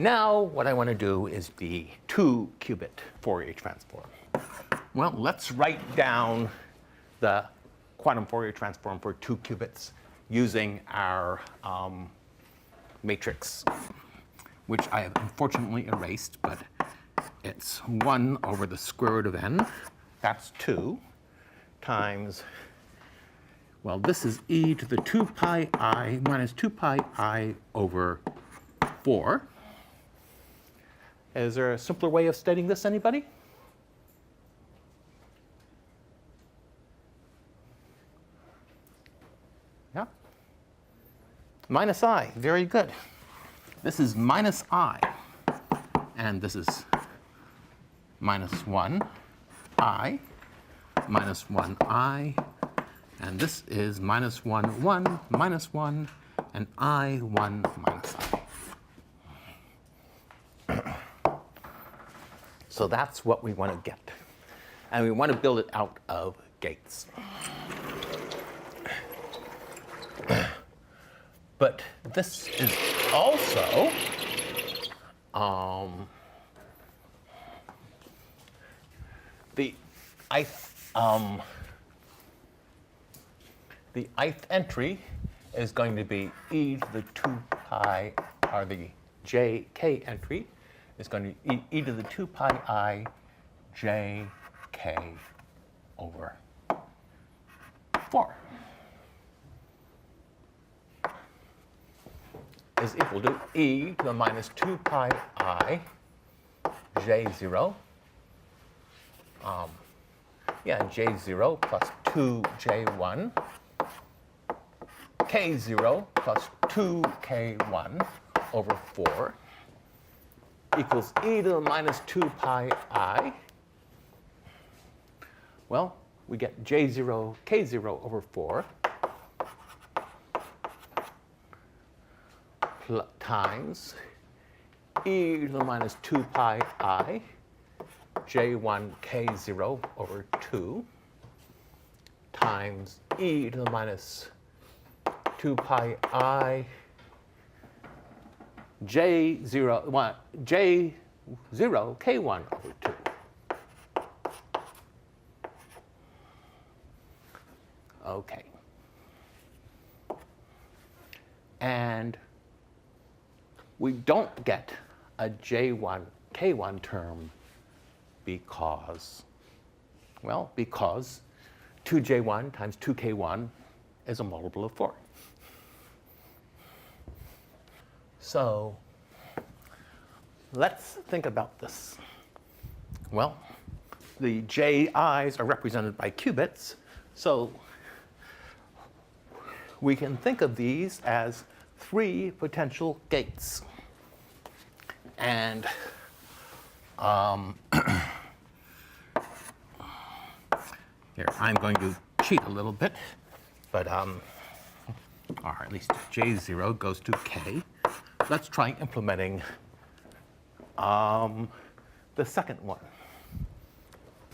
Now what I want to do is the 2-qubit Fourier transform. Well, let's write down the quantum Fourier transform for 2 qubits using our matrix, which I have unfortunately erased, but it's 1 over the square root of n, that's 2, times, well, this is e to the 2 pi I minus 2 pi I over 4. Is there a simpler way of stating this, anybody? Yeah? Minus I, very good. This is minus I, and this is minus 1 I, minus 1 I, and this is minus 1, 1, minus 1, and I, 1, minus I. So that's what we want to get. And we want to build it out of gates. But this is also the ith entry is going to be e to the 2 pi, or the jk entry is going to be e to the 2 pi I jk over 4 is equal to e to the minus 2 pi I j0, j0 plus 2j1, k0 plus 2k1 over 4 equals e to the minus 2 pi I. Well, we get j0, k0 over 4 times e to the minus 2 pi I j1 k0 over 2 times e to the minus 2 pi I j0 k1 over 2. Okay. And we don't get a j1 k1 term because 2j1 times 2k1 is a multiple of 4. So let's think about this. Well, the ji's are represented by qubits, so we can think of these as 3 potential gates. And here, I'm going to cheat a little bit, but or at least j0 goes to k. Let's try implementing the second one.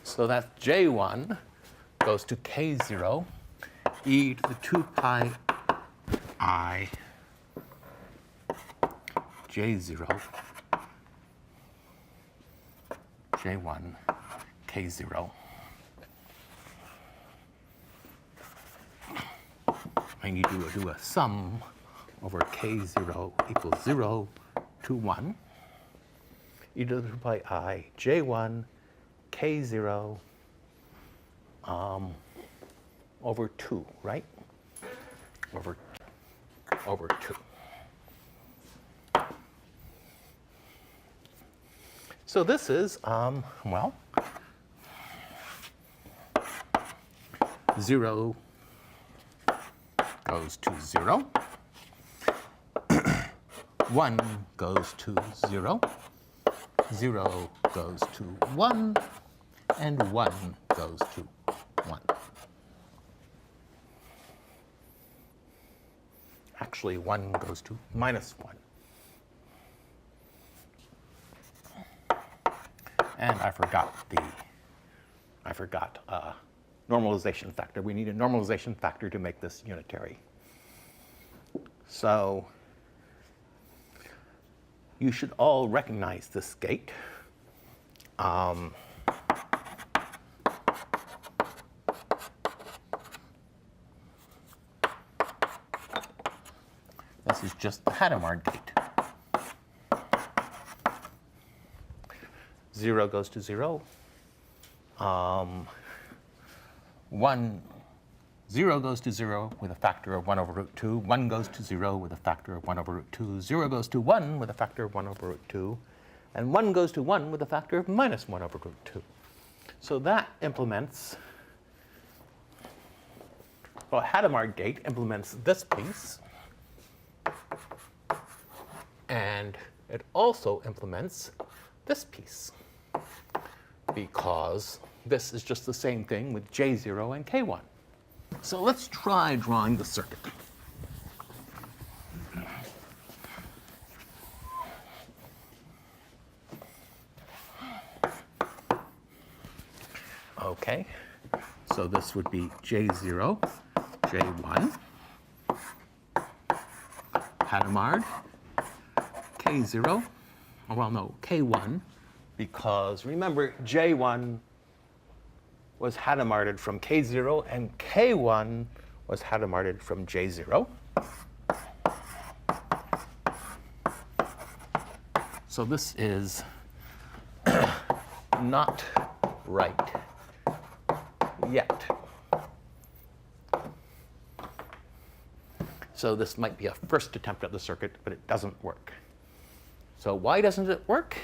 So that j1 goes to k0, e to the 2 pi I j0 j1 k0. I need to do a sum over k0 equals 0 to 1, e to the 2 pi I j1 k0 over 2, right? Over 2. So this is, 0 goes to 0. 1 goes to 0. 0 goes to 1. And 1 goes to 1. Actually, 1 goes to minus 1. And I forgot normalization factor. We need a normalization factor to make this unitary. So you should all recognize this gate. This is just the Hadamard gate. 0 goes to 0. 0 goes to 0 with a factor of 1 over root 2. 1 goes to 0 with a factor of 1 over root 2. 0 goes to 1 with a factor of 1 over root 2. And 1 goes to 1 with a factor of minus 1 over root 2. So that implements, well, Hadamard gate implements this piece. And it also implements this piece, because this is just the same thing with J0 and K1. So let's try drawing the circuit. Okay, so this would be J0, J1, Hadamard, K0, oh, well, no, K1, because remember, J1 was Hadamarded from K0, and K1 was Hadamarded from J0. So this is not right yet. So this might be a first attempt at the circuit, but it doesn't work. So why doesn't it work?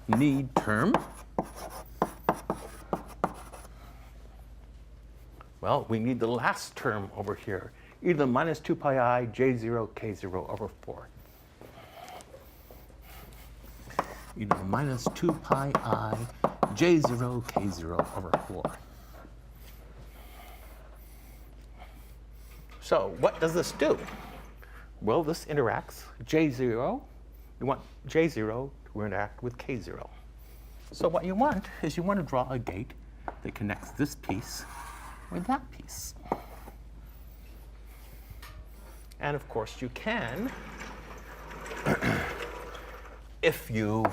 Need term. Well, we need the last term over here, e to the minus 2 pi I J0 K0 over 4. E to the minus 2 pi I J0 K0 over 4. So what does this do? Well, this interacts J0. You want J0 to interact with K0. So what you want is you want to draw a gate that connects this piece with that piece. And of course you can if you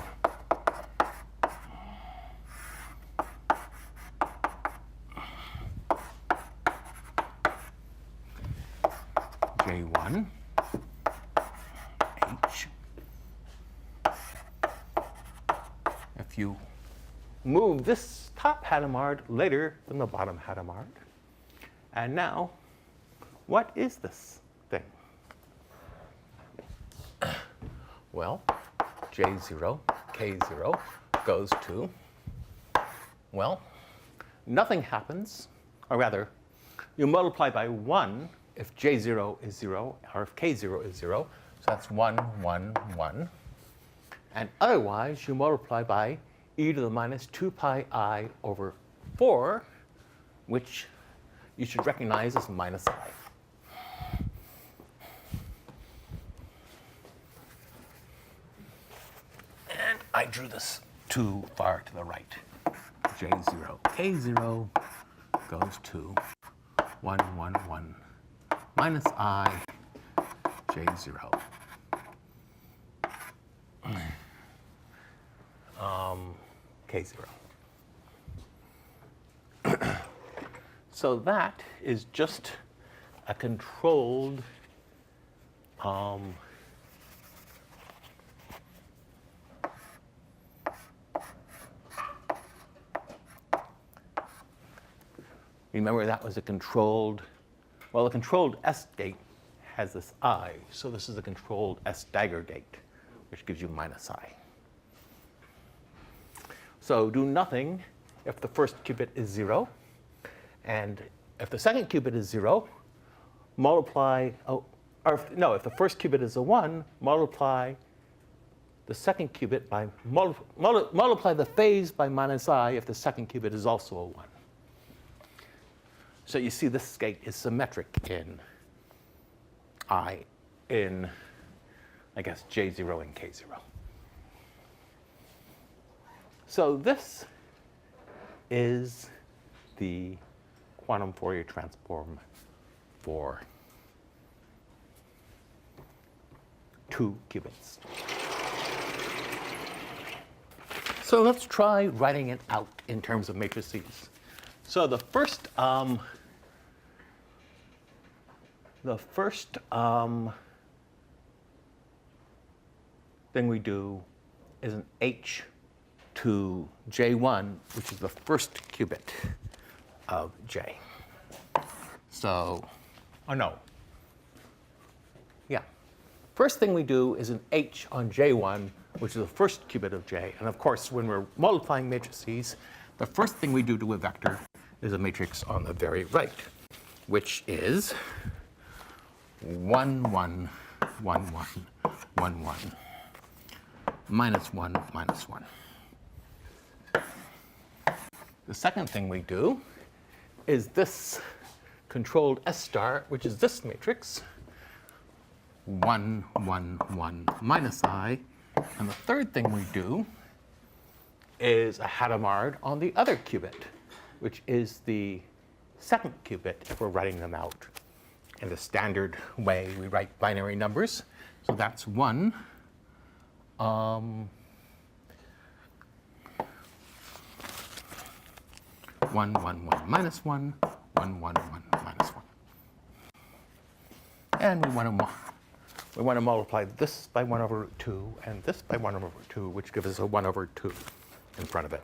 J1 H, if you move this top Hadamard later than the bottom Hadamard. And now, what is this thing? Well, J0, K0 goes to, well, nothing happens, or rather, you multiply by 1 if J0 is 0, or if K0 is 0. So that's 1, 1, 1. And otherwise, you multiply by e to the minus 2 pi I over 4, which you should recognize as minus I. And I drew this too far to the right. J0, K0 goes to 1, 1, 1, minus I, J0. K0. So that is just a controlled remember that was a controlled, well, a controlled S gate has this I, so this is a controlled S dagger gate, which gives you minus I. So do nothing if the first qubit is 0. And if the second qubit is 0, multiply, if the first qubit is a 1, multiply the second qubit by, multiply the phase by minus I if the second qubit is also a 1. So you see this gate is symmetric in I, guess, J0 and K0. So this is the quantum Fourier transform for 2 qubits. So let's try writing it out in terms of matrices. So the first thing we do is an H to J1, which is the first qubit of J. So, oh no. Yeah. First thing we do is an H on J1, which is the first qubit of J. And of course, when we're multiplying matrices, the first thing we do to a vector is a matrix on the very right, which is 1, 1, 1, 1, 1, 1, minus 1, minus 1. The second thing we do is this controlled S star, which is this matrix, 1, 1, 1, minus I. And the third thing we do is a Hadamard on the other qubit, which is the second qubit if we're writing them out in the standard way we write binary numbers. So that's 1. 1, 1, 1, minus 1, 1, 1, 1, minus 1. And we want to multiply this by 1 over root 2 and this by 1 over root 2, which gives us a 1 over 2 in front of it.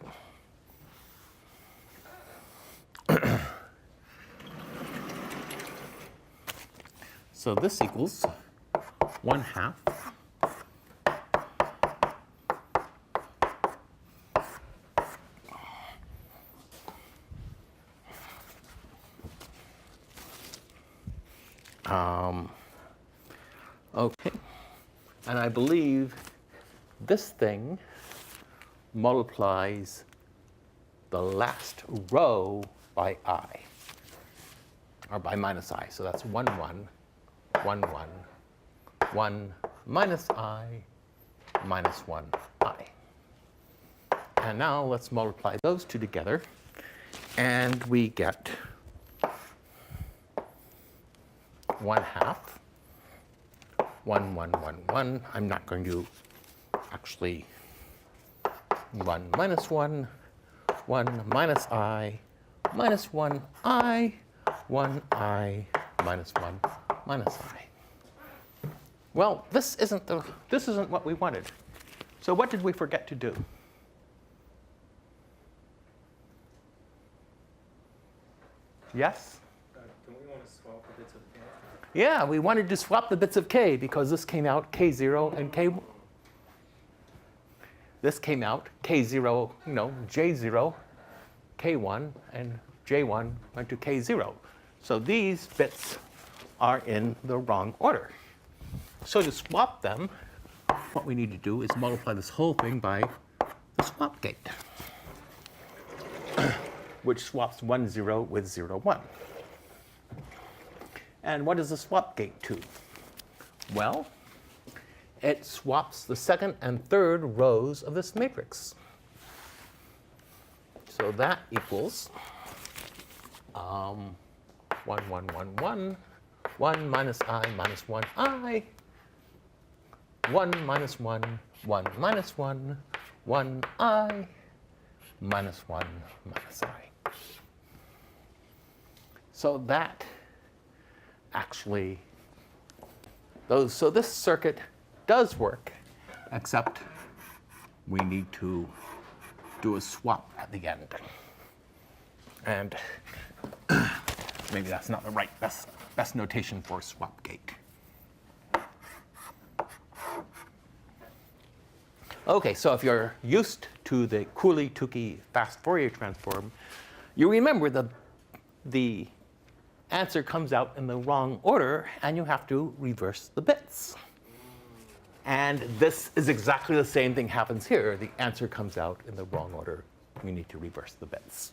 So this equals 1/2 okay, and I believe this thing multiplies the last row by I, or by minus I. So that's 1, 1, 1, 1, 1, minus I, minus 1, I. And now let's multiply those two together, and we get 1/2, 1, 1, 1, 1. I'm not going to actually 1 minus 1, 1 minus I, minus 1 I, 1 I, minus 1 minus I. Well, this isn't what we wanted. So what did we forget to do? Yes? Don't we want to swap the bits of K? Yeah, we wanted to swap the bits of K because this came out K0 and K. This came out K0, J0, K1, and J1 went to K0. So these bits are in the wrong order. So to swap them, what we need to do is multiply this whole thing by the swap gate, which swaps 1, 0 with 0, 1. And what is the swap gate to? Well, it swaps the second and third rows of this matrix. So that equals 1, 1, 1, 1, 1 minus I minus 1 I, 1 minus 1, 1 minus 1, 1 I, minus 1 minus I. So that actually, so this circuit does work, except we need to do a swap at the end. And maybe that's not the right best notation for a swap gate. Okay, so if you're used to the Cooley-Tukey fast Fourier transform, you remember the answer comes out in the wrong order, and you have to reverse the bits. And this is exactly the same thing happens here. The answer comes out in the wrong order. We need to reverse the bits.